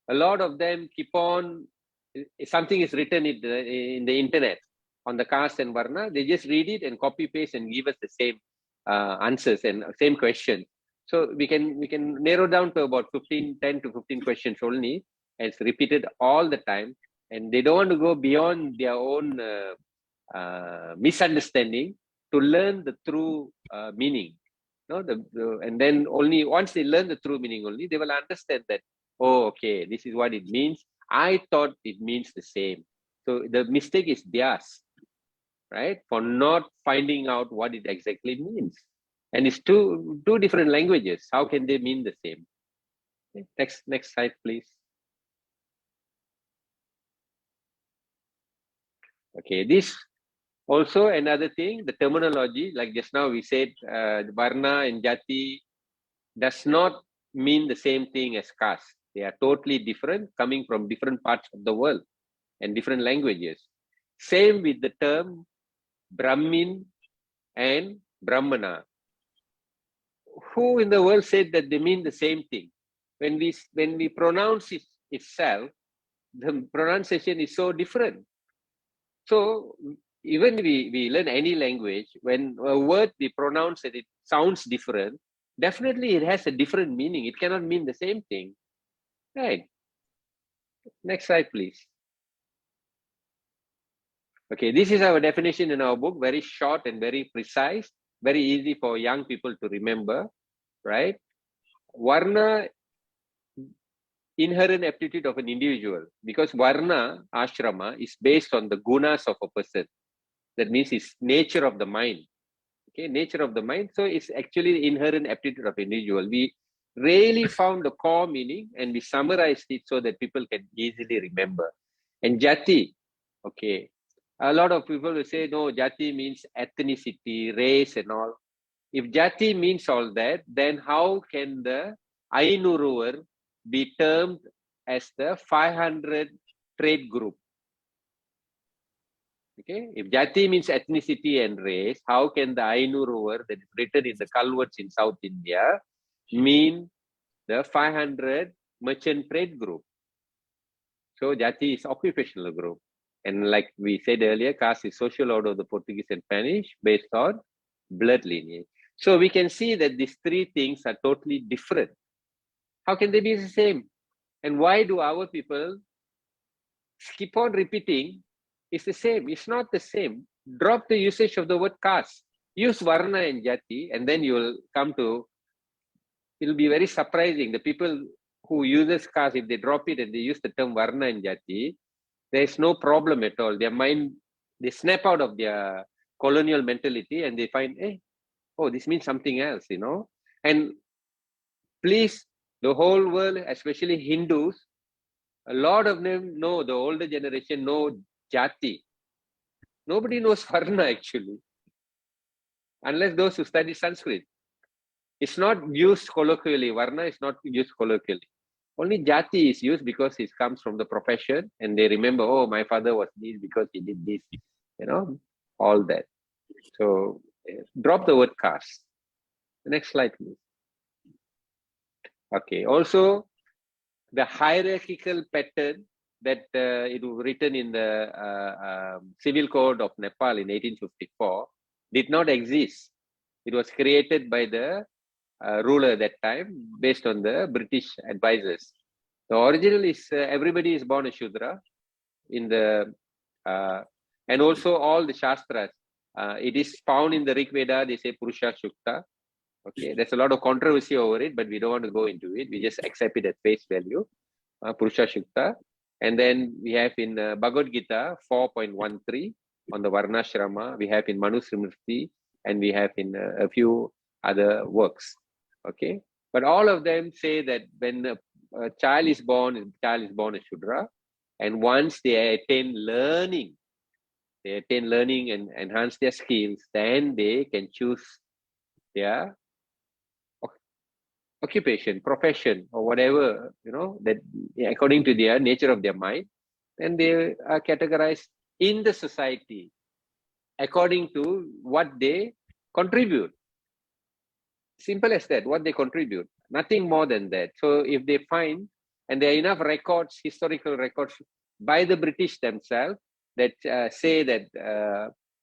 S3: a lot of them keep on, if something is written in the internet on the caste and varna, they just read it and copy paste and give us the same answers and same question. So we can narrow down to about 10 to 15 questions only, and it's repeated all the time. And they don't want to go beyond their own misunderstanding to learn the true meaning. And then only once they learn the true meaning only, they will understand that, oh, okay, this is what it means. I thought it means the same. So the mistake is theirs, right? For not finding out what it exactly means. And it's two different languages. How can they mean the same? Okay, next slide, please. Okay, this also another thing, the terminology, like just now we said, Varna and Jati does not mean the same thing as caste. They are totally different, coming from different parts of the world and different languages. Same with the term Brahmin and Brahmana. Who in the world said that they mean the same thing? When we pronounce it itself, the pronunciation is so different. So even we learn any language, when a word we pronounce it sounds different, definitely it has a different meaning. It cannot mean the same thing. Right. Next slide, please. Okay, this is our definition in our book, very short and very precise, very easy for young people to remember, right? Varna, inherent aptitude of an individual, because Varna, ashrama, is based on the gunas of a person. That means it's nature of the mind. Okay, nature of the mind. So it's actually the inherent aptitude of an individual. We really found the core meaning and we summarized it so that people can easily remember. And jati, okay, a lot of people will say, no, jati means ethnicity, race and all. If jati means all that, then how can the Ainuruvar be termed as the 500 trade group? Okay, if jati means ethnicity and race, how can the Ainuruvar that is written in the culverts in South India mean the 500 merchant trade group? So jati is occupational group. And like we said earlier, caste is social order of the Portuguese and Spanish based on blood lineage. So we can see that these three things are totally different. How can they be the same? And why do our people keep on repeating it's the same? It's not the same. Drop the usage of the word caste. Use varna and jati, and then you will come to, it'll be very surprising. The people who uses caste, if they drop it and they use the term varna and jati, there's no problem at all. Their mind, they snap out of their colonial mentality and they find, hey, oh, this means something else, And please, the whole world, especially Hindus, a lot of them know, the older generation know jati. Nobody knows varna actually, unless those who study Sanskrit. It's not used colloquially. Varna is not used colloquially. Only jati is used because it comes from the profession and they remember, oh, my father was this because he did this, all that. So drop the word caste. Next slide, please. Okay, also the hierarchical pattern that it was written in the Civil Code of Nepal in 1854 did not exist. It was created by the ruler that time based on the British advisors. The original is everybody is born a Shudra in the, and also all the Shastras. It is found in the Rig Veda, they say Purusha Shukta. Okay, there's a lot of controversy over it, but we don't want to go into it. We just accept it at face value, Purusha Shukta. And then we have in Bhagavad Gita 4.13 on the Varnashrama. We have in Manu Smriti, and we have in a few other works. Okay, but all of them say that when a child is born a Shudra, and once they attain learning and enhance their skills, then they can choose their occupation, profession, or whatever, that according to their nature of their mind, then they are categorized in the society according to what they contribute. Simple as that, what they contribute, nothing more than that. So if they find, and there are enough records, historical records by the British themselves that say that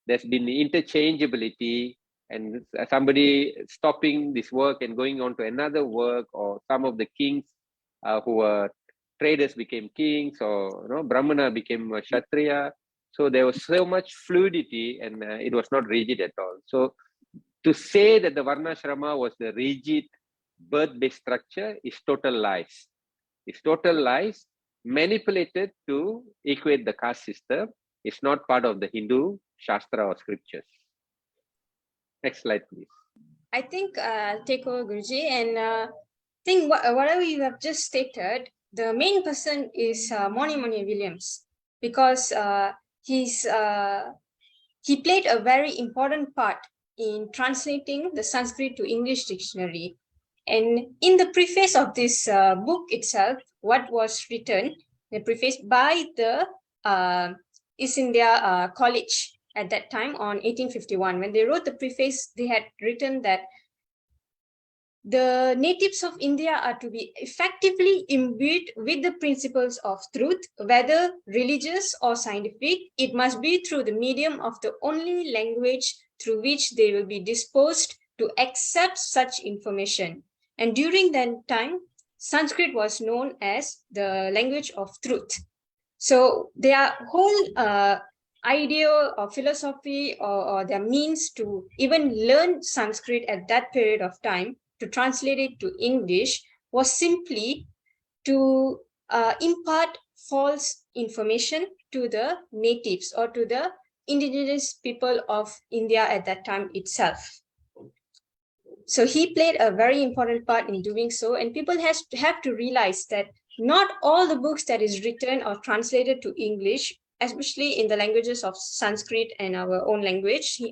S3: there's been interchangeability, and somebody stopping this work and going on to another work, or some of the kings who were traders became kings, or Brahmana became a Kshatriya. So there was so much fluidity, and it was not rigid at all. So to say that the Varnashrama was the rigid birth-based structure is total lies. It's total lies manipulated to equate the caste system. It's not part of the Hindu Shastra or scriptures. Next slide, please.
S1: I think I'll take over, Guruji, and think whatever you have just stated, the main person is Moni Williams, because he played a very important part in translating the Sanskrit to English dictionary. And in the preface of this book itself, what was written, the preface by the East India College at that time on 1851. When they wrote the preface, they had written that the natives of India are to be effectively imbued with the principles of truth, whether religious or scientific. It must be through the medium of the only language through which they will be disposed to accept such information. And during that time, Sanskrit was known as the language of truth. So their whole idea or philosophy or their means to even learn Sanskrit at that period of time, to translate it to English, was simply to impart false information to the natives or to the indigenous people of India at that time itself. So he played a very important part in doing so, and people have to realize that not all the books that is written or translated to English, especially in the languages of Sanskrit and our own language,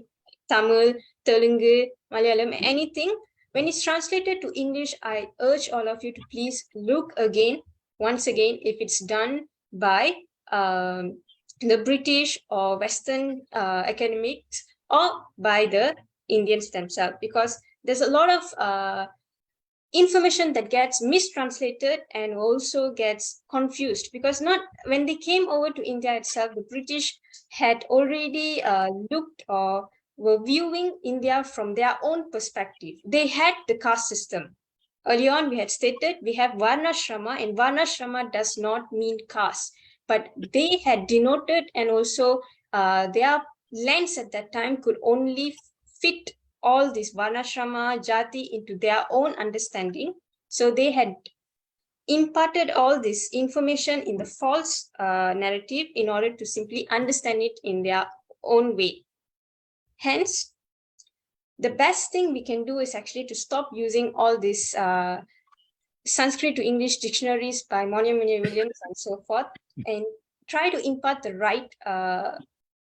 S1: Tamil, Telugu, Malayalam, anything, when it's translated to English, I urge all of you to please look again, once again, if it's done by the British or Western academics or by the Indians themselves, because there's a lot of information that gets mistranslated and also gets confused, because not when they came over to India itself, the British had already looked or were viewing India from their own perspective. They had the caste system. Early on, we had stated we have Varnashrama, and Varnashrama does not mean caste, but they had denoted, and also their lens at that time could only fit all this Varnashrama, Jati into their own understanding. So they had imparted all this information in the false narrative in order to simply understand it in their own way. Hence, the best thing we can do is actually to stop using all these Sanskrit to English dictionaries by Moni Williams and so forth, and try to impart the right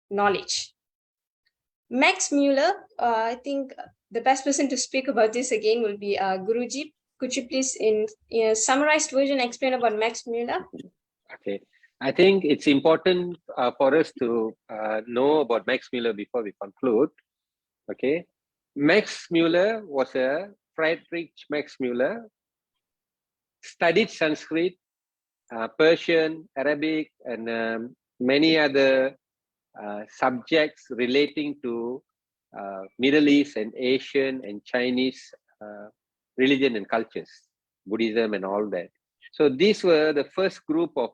S1: knowledge. Max Muller, I think the best person to speak about this again will be Guruji. Could you please, in a summarized version, explain about Max Muller?
S3: Okay. I think it's important for us to know about Max Muller before we conclude. Okay. Max Muller was a Friedrich Max Muller, studied Sanskrit, Persian, Arabic, and many other subjects relating to Middle East and Asian and Chinese religion and cultures, Buddhism and all that. So these were the first group of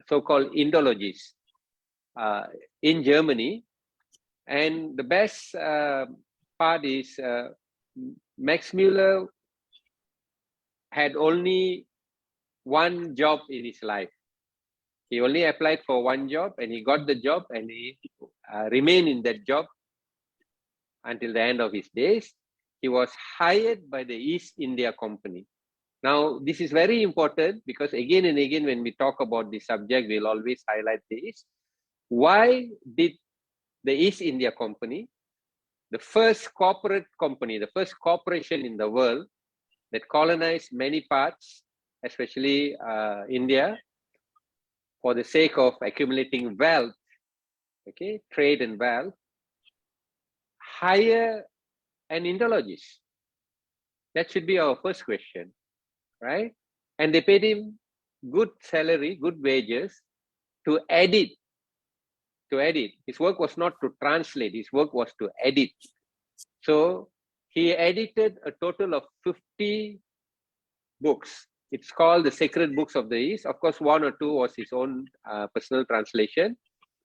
S3: so-called Indologists in Germany. And the best part is Max Muller had only one job in his life. He only applied for one job and he got the job, and he remained in that job until the end of his days. He was hired by the East India Company. Now, this is very important because again and again, when we talk about this subject, we'll always highlight this. Why did the East India Company, the first corporate company, the first corporation in the world that colonized many parts, especially India, for the sake of accumulating wealth, okay, trade and wealth, hire an Indologist? That should be our first question, right? And they paid him good salary, good wages to edit. His work was not to translate, his work was to edit. So he edited a total of 50 books. It's called the Sacred Books of the East. Of course, one or two was his own personal translation,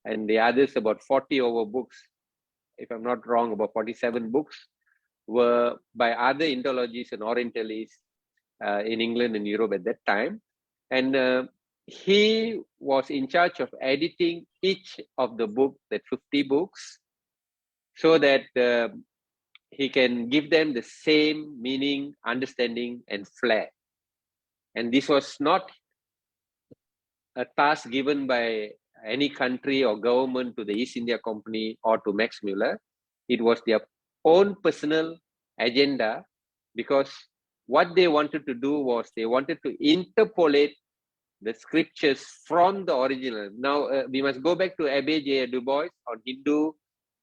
S3: and the others, about 40 over books, if I'm not wrong, about 47 books, were by other Indologists and Orientalists in England and Europe at that time. And he was in charge of editing each of the book, that 50 books, so that he can give them the same meaning, understanding, and flair. And this was not a task given by any country or government to the East India Company or to Max Muller. It was their own personal agenda, because what they wanted to do was they wanted to interpolate the scriptures from the original. Now, we must go back to Abbé J. Du Bois on Hindu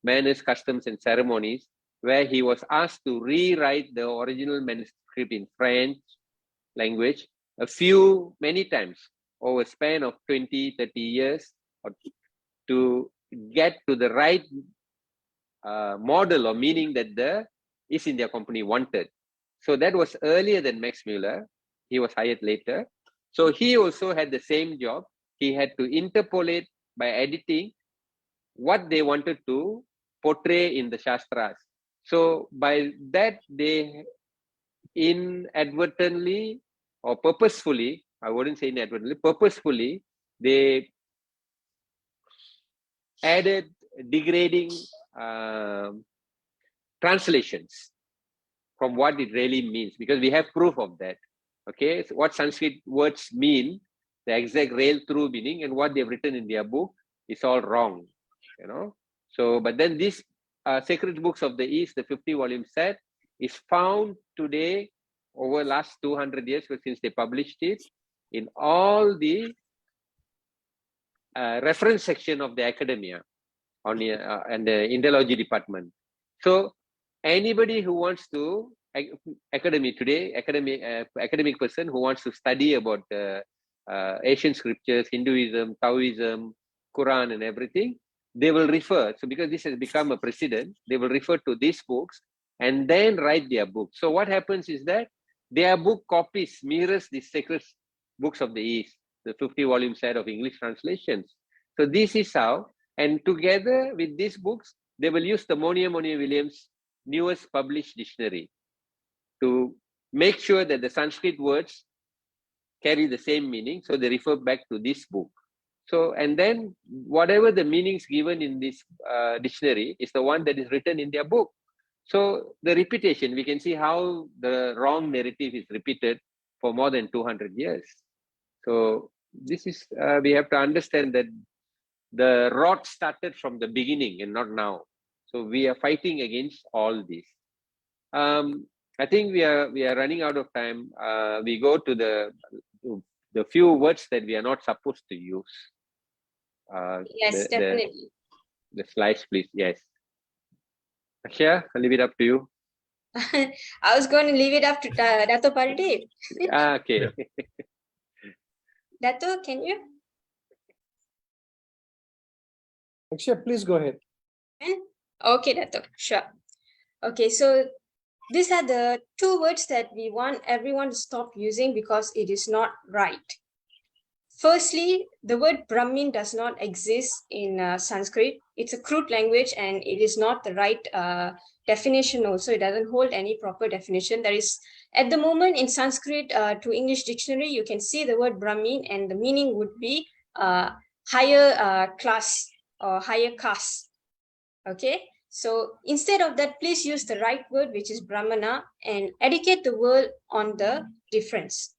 S3: manners, customs, and ceremonies, where he was asked to rewrite the original manuscript in French language many times over a span of 20, 30 years to get to the right model or meaning that the East India Company wanted. So that was earlier than Max Muller. He was hired later. So he also had the same job. He had to interpolate by editing what they wanted to portray in the Shastras. So by that, they inadvertently or purposefully, I wouldn't say inadvertently, purposefully, they added degrading translations from what it really means, because we have proof of that. Okay, so what Sanskrit words mean, the exact real true meaning, and what they've written in their book is all wrong, you know. So, but then this Sacred Books of the East, the 50-volume set, is found today over last 200 years since they published it in all the reference section of the academia on the and the Indology department. So anybody who wants to academic person who wants to study about Asian scriptures, Hinduism, Taoism, Quran, and everything, they will refer. So because this has become a precedent, they will refer to these books and then write their book. So what happens is that their book copies mirrors the Sacred Books of the East, the 50-volume set of English translations. So this is how, and together with these books, they will use the Monier Williams' newest published dictionary to make sure that the Sanskrit words carry the same meaning. So they refer back to this book. So, and then whatever the meanings given in this dictionary is the one that is written in their book. So the repetition, we can see how the wrong narrative is repeated for more than 200 years. So this is, we have to understand that the rot started from the beginning and not now. So we are fighting against all this. I think we are running out of time. We go to the few words that we are not supposed to use.
S1: Yes, definitely.
S3: The slides, please. Yes. Aykshya, I'll leave it up to you.
S1: I was going to leave it up to Dato Pardip.
S3: Okay.
S1: Dato, can you?
S4: Aykshya, please go ahead.
S1: Okay, Dato, sure. Okay, so these are the two words that we want everyone to stop using because it is not right. Firstly, the word Brahmin does not exist in Sanskrit. It's a crude language and it is not the right definition also. It doesn't hold any proper definition. There is, at the moment in Sanskrit to English dictionary, you can see the word Brahmin and the meaning would be higher class or higher caste. Okay, so instead of that, please use the right word, which is Brahmana, and educate the world on the difference.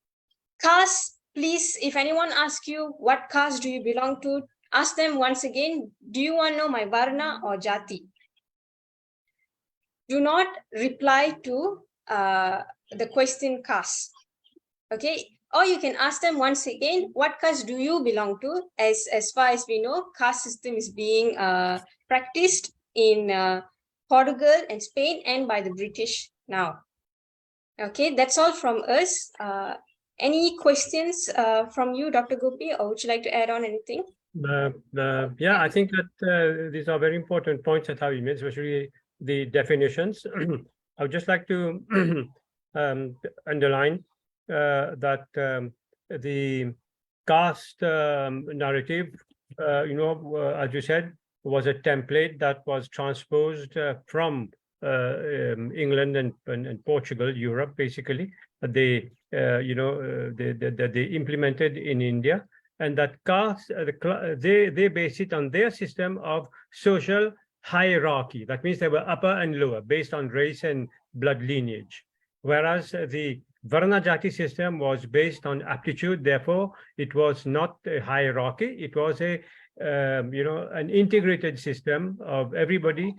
S1: Caste, please, if anyone asks you what caste do you belong to, ask them once again, do you want to know my Varna or Jati? Do not reply to the question caste. Okay, or you can ask them once again, what caste do you belong to? As far as we know, caste system is being practiced in Portugal and Spain and by the British now. Okay, that's all from us. Any questions from you, Dr. Gopee, or would you like to add on anything?
S2: Yeah, I think that these are very important points that you made, especially the definitions. I would just like to underline that the caste narrative, as you said, was a template that was transposed from England and Portugal, Europe, basically. They implemented in India, and that caste they base it on their system of social hierarchy. That means they were upper and lower based on race and blood lineage, whereas the Varna Jati system was based on aptitude. Therefore, it was not a hierarchy. It was a an integrated system of everybody,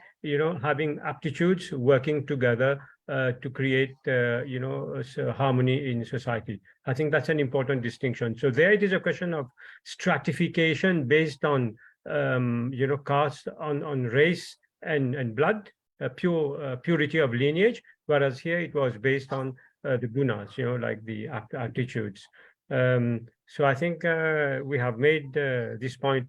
S2: having aptitudes working together to create, harmony in society. I think that's an important distinction. So there it is a question of stratification based on, caste, on race and blood, purity of lineage, whereas here it was based on the gunas, like the aptitudes. So I think we have made this point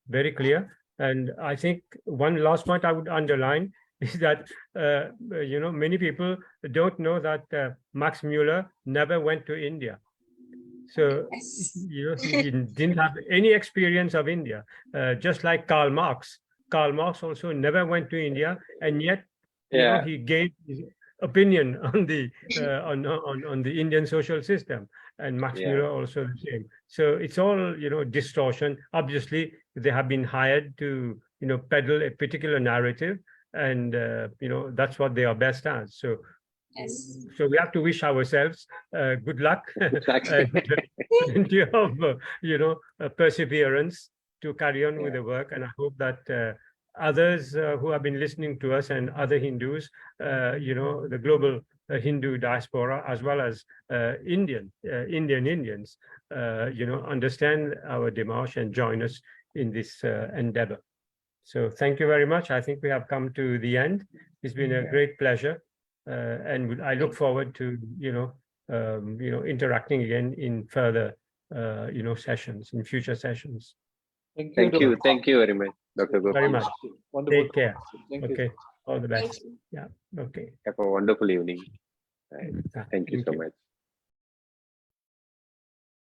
S2: very clear. And I think one last point I would underline is that, many people don't know that Max Muller never went to India. So, he didn't have any experience of India, just like Karl Marx. Karl Marx also never went to India, and yet he gave his opinion on the on the Indian social system, and Max Muller also the same. So it's all distortion. Obviously, they have been hired to peddle a particular narrative, and that's what they are best at. So.
S1: Yes.
S2: So we have to wish ourselves good luck
S3: Exactly.
S2: and plenty of perseverance to carry on with the work. And I hope that others who have been listening to us and other Hindus, the global Hindu diaspora, as well as Indians, understand our démarche and join us in this endeavor. So thank you very much. I think we have come to the end. It's been a great pleasure. And I look forward to interacting again in further sessions, in future sessions.
S3: Thank you very much, Dr. Gopee.
S2: Very much.
S4: Wonderful.
S2: Take care.
S4: Thank
S2: Okay,
S4: you.
S2: all the best.
S1: Thank you.
S2: Yeah. Okay.
S3: Have a wonderful evening. Thank you so much.